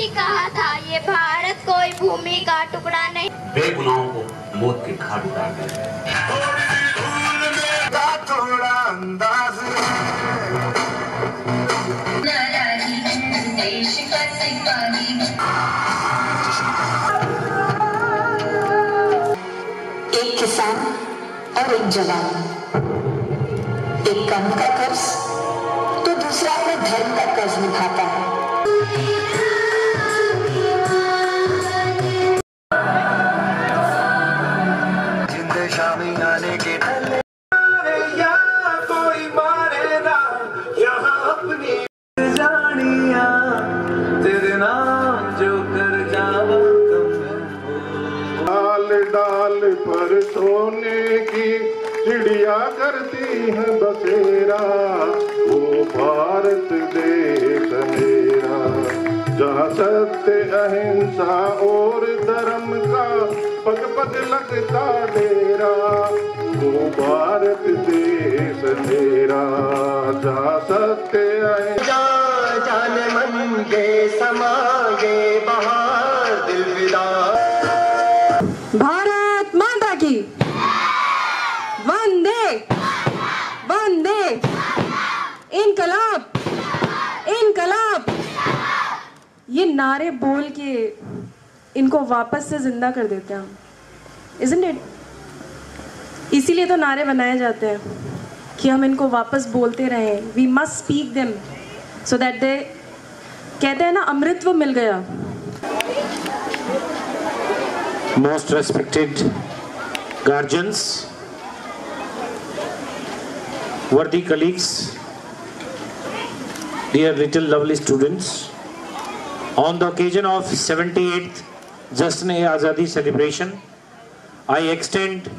ही कहा था, ये भारत कोई भूमि का टुकड़ा नहीं। बेगुनाहों को मौत के घाट उतार दिया। थोड़ा अंदाज एक किसान और एक जवान, एक काम का कर्ज तो दूसरा अपने धर्म का कर्ज निभाता है। जिंदे शामी आने के कोई मारे ना यहाँ अपनी जानिया तेरे नाम जो कर जावा डाल डाल पर सोने की चिड़िया करती है बसेरा, वो भारत देश मेरा, जहाँ सत्य अहिंसा और धर्म का पग पग लगता डेरा, वो भारत देश मेरा, जहाँ सत्य अहिंसा जाने मन के समागे बहार दिल विदा। भारत माता की वंदे वंदे, इनकलाब इनकलाब। ये नारे बोल के इनको वापस से जिंदा कर देते हैं हम, isn't it? इसीलिए तो नारे बनाए जाते हैं कि हम इनको वापस बोलते रहें। We must speak them so that they, कहते हैं ना, अमृतत्व मिल गया। Most respected guardians, worthy colleagues, dear little lovely students, on the occasion of 78th Jasn-e-Azadi celebration, I extend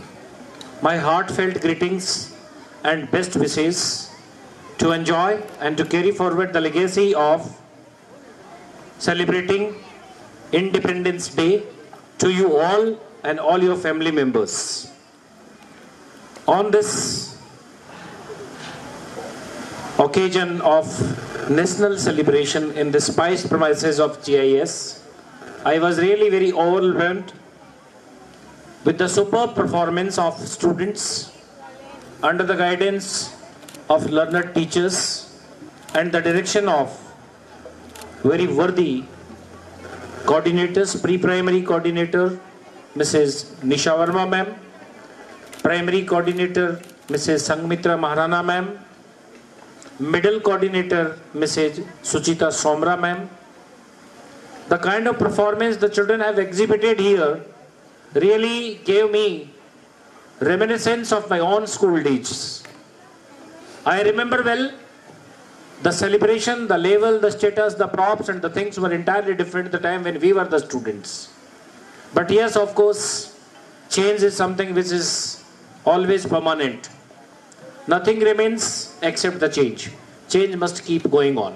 my heartfelt greetings and best wishes to enjoy and to carry forward the legacy of celebrating Independence Day to you all and all your family members. On this occasion of national celebration in the spiced premises of GIS, I was really very overwhelmed with the superb performance of students under the guidance of learned teachers and the direction of very worthy coordinators, pre-primary coordinator Mrs. Nisha Verma ma'am, primary coordinator Mrs. Sangmitra Maharana ma'am, middle coordinator Mrs. Suchita Somra ma'am. The kind of performance the children have exhibited here really gave me reminiscence of my own school days. I remember well the celebration, the level, the status, the props and the things were entirely different at the time when we were the students. But yes, of course, change is something which is always permanent. Nothing remains except the change. Change must keep going on.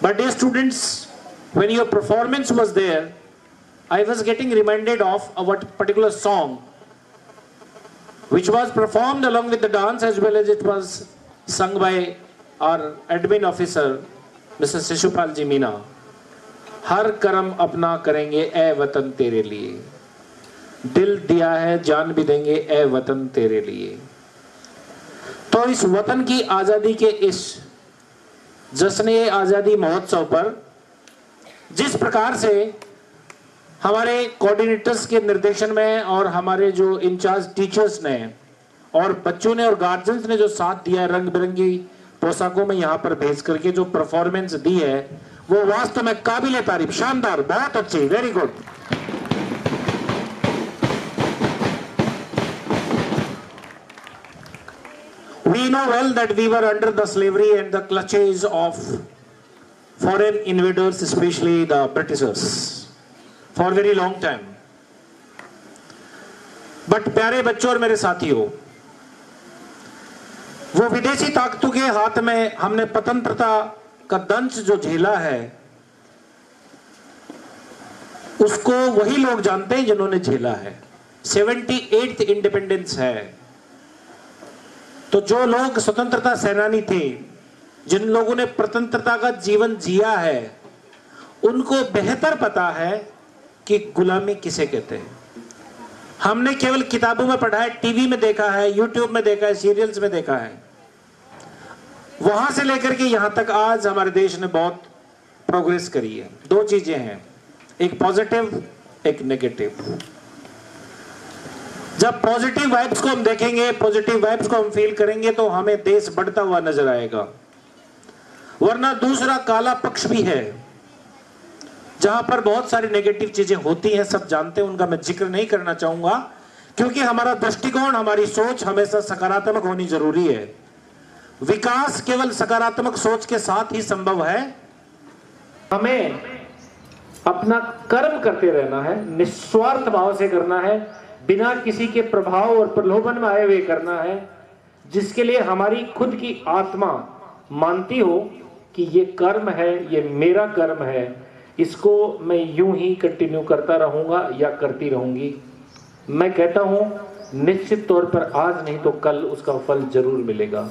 But dear students, when your performance was there, I was getting reminded of a particular song which was performed along with the dance as well as it was sung by our admin officer, Mr. Shishupal Ji Meena. हर कर्म अपना करेंगे ए वतन तेरे लिए, दिल दिया है जान भी देंगे ए वतन तेरे लिए। तो इस वतन की आजादी के इस जश्न-ए आजादी महोत्सव पर जिस प्रकार से हमारे कोऑर्डिनेटर्स के निर्देशन में और हमारे जो इंचार्ज टीचर्स ने और बच्चों ने और गार्जियंस ने जो साथ दिया, रंग बिरंगी पोशाकों में यहाँ पर भेज करके जो परफॉर्मेंस दी है, वो वास्तव में काबिले तारीफ, शानदार, बहुत अच्छी, very good. We know well that we were under the slavery and the clutches of foreign invaders, especially the Britishers, for a very long time. But प्यारे बच्चों और मेरे साथियों, वो विदेशी ताकतों के हाथ में हमने स्वतंत्रता का दंश जो झेला है, उसको वही लोग जानते हैं जिन्होंने झेला है। 78th इंडिपेंडेंस है, तो जो लोग स्वतंत्रता सेनानी थे, जिन लोगों ने स्वतंत्रता का जीवन जिया है, उनको बेहतर पता है कि गुलामी किसे कहते हैं। हमने केवल किताबों में पढ़ा है, टीवी में देखा है, यूट्यूब में देखा है, सीरियल्स में देखा है। वहां से लेकर के यहां तक आज हमारे देश ने बहुत प्रोग्रेस करी है। दो चीजें हैं, एक पॉजिटिव, एक नेगेटिव। जब पॉजिटिव वाइब्स को हम देखेंगे, पॉजिटिव वाइब्स को हम फील करेंगे तो हमें देश बढ़ता हुआ नजर आएगा। वरना दूसरा काला पक्ष भी है जहां पर बहुत सारी नेगेटिव चीजें होती हैं, सब जानते हैं, उनका मैं जिक्र नहीं करना चाहूंगा, क्योंकि हमारा दृष्टिकोण, हमारी सोच हमेशा सकारात्मक होनी जरूरी है। विकास केवल सकारात्मक सोच के साथ ही संभव है। हमें अपना कर्म करते रहना है, निस्वार्थ भाव से करना है, बिना किसी के प्रभाव और प्रलोभन में आए हुए करना है, जिसके लिए हमारी खुद की आत्मा मानती हो कि ये कर्म है, ये मेरा कर्म है, इसको मैं यूं ही कंटिन्यू करता रहूंगा या करती रहूंगी। मैं कहता हूं निश्चित तौर पर आज नहीं तो कल उसका फल जरूर मिलेगा।